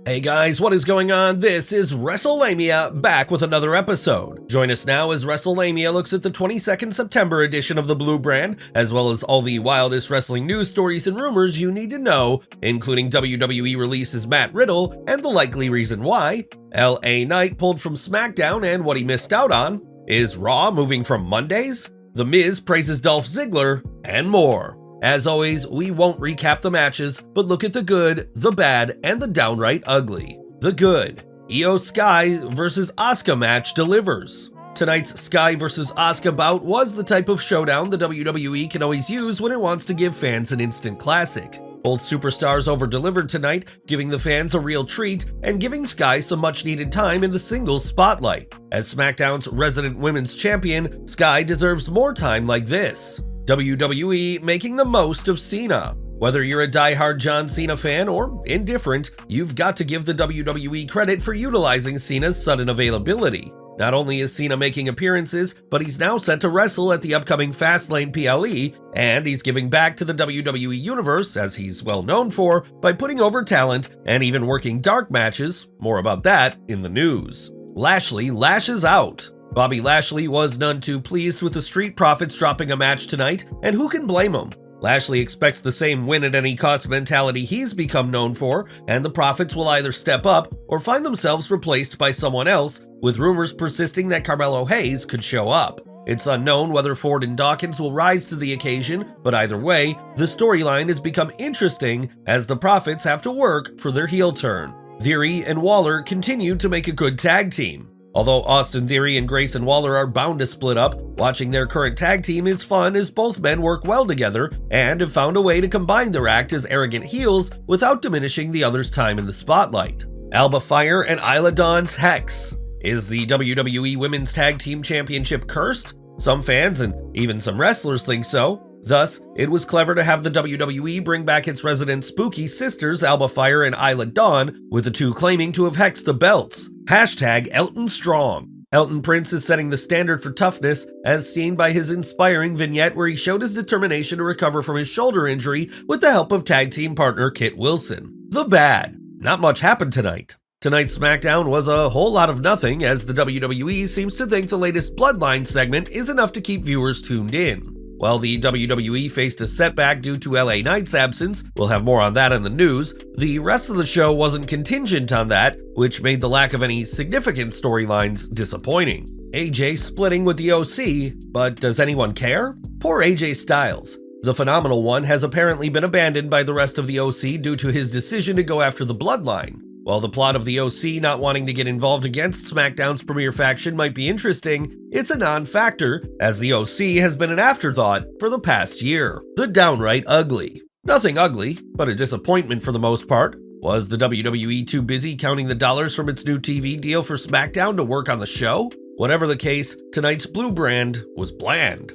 Hey guys, what is going on? This is Wrestlelamia, back with another episode. Join us now as Wrestlelamia looks at the 22nd September edition of the Blue Brand, as well as all the wildest wrestling news stories and rumors you need to know, including WWE releases Matt Riddle and the likely reason why, LA Knight pulled from Smackdown and what he missed out on, is Raw moving from Mondays, The Miz praises Dolph Ziggler, and more. As always, we won't recap the matches, but look at the good, the bad, and the downright ugly. The good. Io Sky vs. Asuka match delivers. Tonight's Sky vs. Asuka bout was the type of showdown the WWE can always use when it wants to give fans an instant classic. Both superstars over-delivered tonight, giving the fans a real treat and giving Sky some much-needed time in the singles spotlight. As SmackDown's resident women's champion, Sky deserves more time like this. WWE making the most of Cena. Whether you're a die-hard John Cena fan or indifferent, you've got to give the WWE credit for utilizing Cena's sudden availability. Not only is Cena making appearances, but he's now set to wrestle at the upcoming Fastlane PLE, and he's giving back to the WWE Universe, as he's well known for, by putting over talent and even working dark matches. More about that in the news. Lashley lashes out. Bobby Lashley was none too pleased with the Street Profits dropping a match tonight, and who can blame him? Lashley expects the same win-at-any-cost mentality he's become known for, and the Profits will either step up or find themselves replaced by someone else, with rumors persisting that Carmelo Hayes could show up. It's unknown whether Ford and Dawkins will rise to the occasion, but either way, the storyline has become interesting as the Profits have to work for their heel turn. Theory and Waller continue to make a good tag team. Although Austin Theory and Grayson Waller are bound to split up, watching their current tag team is fun as both men work well together and have found a way to combine their act as arrogant heels without diminishing the other's time in the spotlight. Alba Fire and Isla Dawn's Hex. Is the WWE Women's Tag Team Championship cursed? Some fans and even some wrestlers think so. Thus, it was clever to have the WWE bring back its resident spooky sisters Alba Fire and Isla Dawn, with the two claiming to have hexed the belts. Hashtag Elton Strong. Elton Prince is setting the standard for toughness, as seen by his inspiring vignette where he showed his determination to recover from his shoulder injury with the help of tag team partner Kit Wilson. The bad. Not much happened tonight. Tonight's SmackDown was a whole lot of nothing, as the WWE seems to think the latest Bloodline segment is enough to keep viewers tuned in. While the WWE faced a setback due to LA Knight's absence, we'll have more on that in the news, the rest of the show wasn't contingent on that, which made the lack of any significant storylines disappointing. AJ splitting with the OC, but does anyone care? Poor AJ Styles. The Phenomenal One has apparently been abandoned by the rest of the OC due to his decision to go after the Bloodline. While the plot of the OC not wanting to get involved against SmackDown's premier faction might be interesting, it's a non-factor, as the OC has been an afterthought for the past year. The downright ugly. Nothing ugly, but a disappointment for the most part. Was the WWE too busy counting the dollars from its new TV deal for SmackDown to work on the show? Whatever the case, tonight's Blue Brand was bland.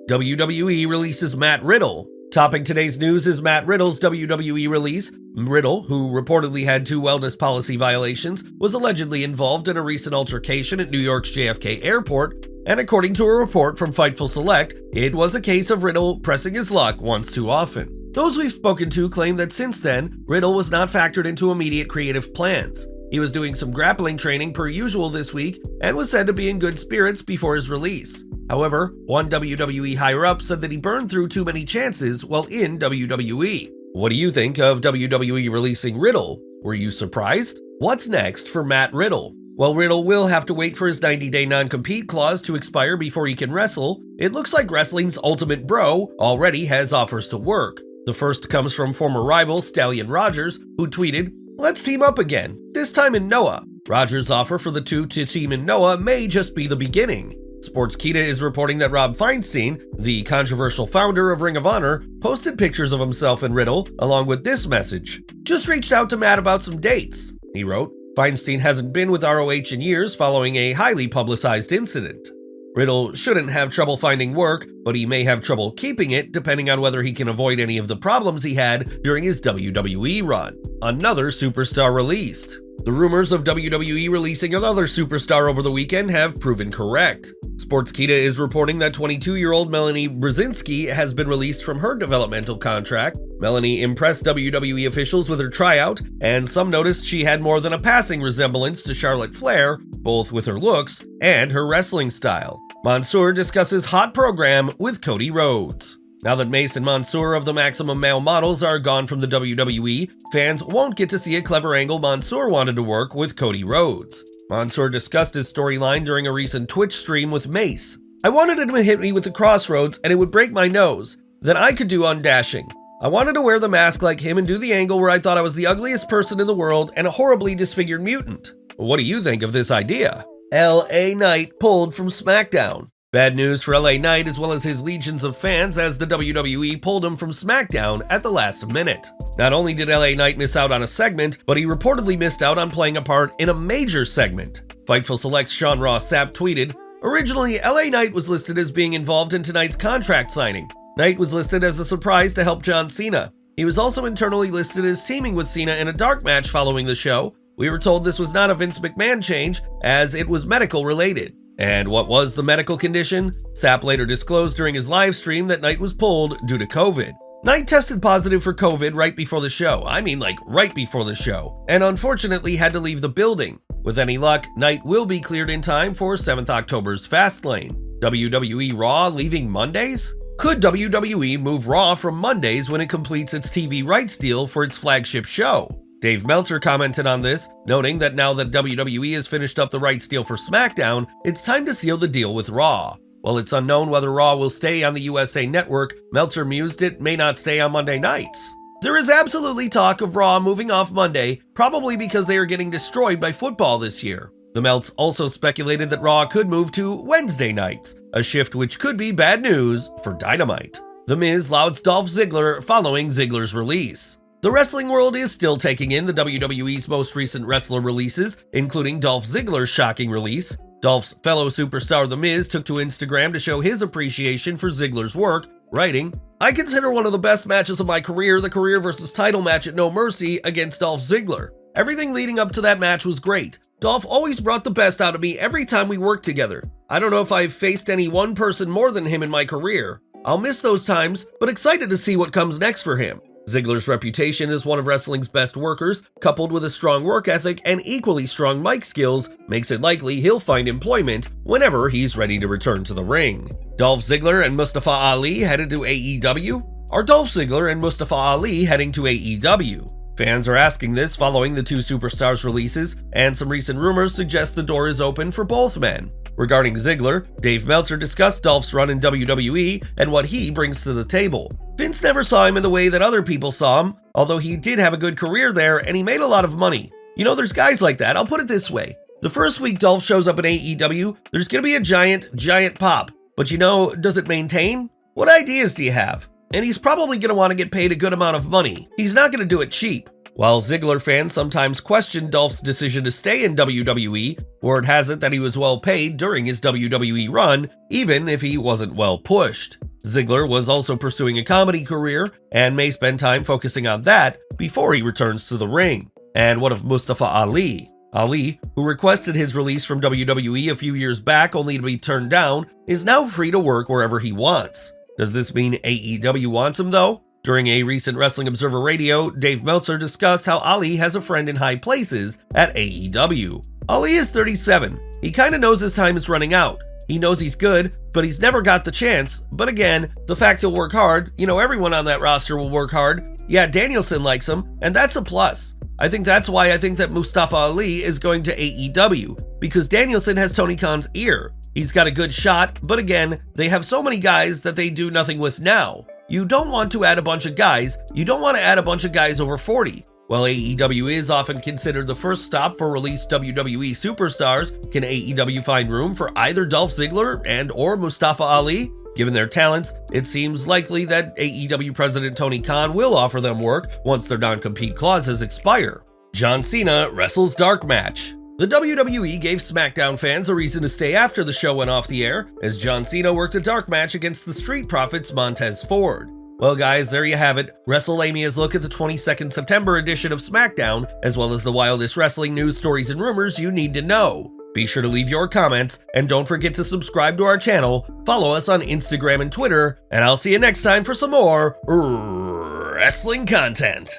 WWE releases Matt Riddle. Topping today's news is Matt Riddle's WWE release. Riddle, who reportedly had 2 wellness policy violations, was allegedly involved in a recent altercation at New York's JFK Airport, and according to a report from Fightful Select, it was a case of Riddle pressing his luck once too often. Those we've spoken to claim that since then, Riddle was not factored into immediate creative plans. He was doing some grappling training per usual this week and was said to be in good spirits before his release. However, one WWE higher-up said that he burned through too many chances while in WWE. What do you think of WWE releasing Riddle? Were you surprised? What's next for Matt Riddle? Well, Riddle will have to wait for his 90-day non-compete clause to expire before he can wrestle. It looks like wrestling's ultimate bro already has offers to work. The first comes from former rival Stallion Rogers, who tweeted, "Let's team up again, this time in Noah." Rogers' offer for the two to team in Noah may just be the beginning. Sportskeeda is reporting that Rob Feinstein, the controversial founder of Ring of Honor, posted pictures of himself and Riddle, along with this message. "Just reached out to Matt about some dates," he wrote. Feinstein hasn't been with ROH in years following a highly publicized incident. Riddle shouldn't have trouble finding work, but he may have trouble keeping it depending on whether he can avoid any of the problems he had during his WWE run. Another superstar released. The rumors of WWE releasing another superstar over the weekend have proven correct. Sportskeeda is reporting that 22-year-old Melanie Brzezinski has been released from her developmental contract. Melanie impressed WWE officials with her tryout, and some noticed she had more than a passing resemblance to Charlotte Flair, both with her looks and her wrestling style. Mansoor discusses hot program with Cody Rhodes. Now that Mace and Mansoor of the Maximum Male Models are gone from the WWE, fans won't get to see a clever angle Mansoor wanted to work with Cody Rhodes. Mansoor discussed his storyline during a recent Twitch stream with Mace. "I wanted him to hit me with the crossroads and it would break my nose. Then I could do undashing. I wanted to wear the mask like him and do the angle where I thought I was the ugliest person in the world and a horribly disfigured mutant." What do you think of this idea? LA Knight pulled from Smackdown. Bad news for LA Knight as well as his legions of fans as the WWE pulled him from Smackdown at the last minute. Not only did LA Knight miss out on a segment, but he reportedly missed out on playing a part in a major segment. Fightful Select's Sean Ross Sapp tweeted, "Originally, LA Knight was listed as being involved in tonight's contract signing. Knight was listed as a surprise to help John Cena. He was also internally listed as teaming with Cena in a dark match following the show. We were told this was not a Vince McMahon change, as it was medical related." And what was the medical condition? Sapp later disclosed during his live stream that Knight was pulled due to COVID. Knight tested positive for COVID right before the show. I mean, like right before the show. And unfortunately had to leave the building. With any luck, Knight will be cleared in time for 7th October's Fastlane. WWE Raw leaving Mondays? Could WWE move Raw from Mondays when it completes its TV rights deal for its flagship show? Dave Meltzer commented on this, noting that now that WWE has finished up the rights deal for SmackDown, it's time to seal the deal with Raw. While it's unknown whether Raw will stay on the USA Network, Meltzer mused it may not stay on Monday nights. There is absolutely talk of Raw moving off Monday, probably because they are getting destroyed by football this year. The Melts also speculated that Raw could move to Wednesday nights, a shift which could be bad news for Dynamite. The Miz louds Dolph Ziggler following Ziggler's release. The wrestling world is still taking in the WWE's most recent wrestler releases, including Dolph Ziggler's shocking release. Dolph's fellow superstar The Miz took to Instagram to show his appreciation for Ziggler's work, writing, "I consider one of the best matches of my career the career versus title match at No Mercy against Dolph Ziggler. Everything leading up to that match was great. Dolph always brought the best out of me every time we worked together. I don't know if I've faced any one person more than him in my career. I'll miss those times, but excited to see what comes next for him." Ziggler's reputation as one of wrestling's best workers, coupled with a strong work ethic and equally strong mic skills, makes it likely he'll find employment whenever he's ready to return to the ring. Dolph Ziggler and Mustafa Ali headed to AEW? Are Dolph Ziggler and Mustafa Ali heading to AEW? Fans are asking this following the two superstars' releases, and some recent rumors suggest the door is open for both men. Regarding Ziggler, Dave Meltzer discussed Dolph's run in WWE and what he brings to the table. Vince never saw him in the way that other people saw him, although he did have a good career there and he made a lot of money. You know, there's guys like that. I'll put it this way. The first week Dolph shows up in AEW, there's gonna be a giant pop. But you know, does it maintain? What ideas do you have? And he's probably gonna want to get paid a good amount of money. He's not gonna do it cheap. While Ziggler fans sometimes question Dolph's decision to stay in WWE, word has it that he was well paid during his WWE run, even if he wasn't well pushed. Ziggler was also pursuing a comedy career and may spend time focusing on that before he returns to the ring. And what of Mustafa Ali? Ali, who requested his release from WWE a few years back only to be turned down, is now free to work wherever he wants. Does this mean AEW wants him though? During a recent Wrestling Observer Radio, Dave Meltzer discussed how Ali has a friend in high places at AEW. Ali is 37. He kinda knows his time is running out. He knows he's good, but he's never got the chance. But again, the fact he'll work hard, you know, everyone on that roster will work hard. Yeah, Danielson likes him, and that's a plus. I think that's why I think that Mustafa Ali is going to AEW, because Danielson has Tony Khan's ear. He's got a good shot, but again, they have so many guys that they do nothing with now. You don't want to add a bunch of guys. You don't want to add a bunch of guys over 40. While AEW is often considered the first stop for released WWE superstars, can AEW find room for either Dolph Ziggler and or Mustafa Ali? Given their talents, it seems likely that AEW President Tony Khan will offer them work once their non-compete clauses expire. John Cena wrestles dark match. The WWE gave Smackdown fans a reason to stay after the show went off the air, as John Cena worked a dark match against the Street Profits' Montez Ford. Well guys, there you have it, Wrestleamia's look at the 22nd September edition of Smackdown, as well as the wildest wrestling news, stories, and rumors you need to know. Be sure to leave your comments, and don't forget to subscribe to our channel, follow us on Instagram and Twitter, and I'll see you next time for some more wrestling content.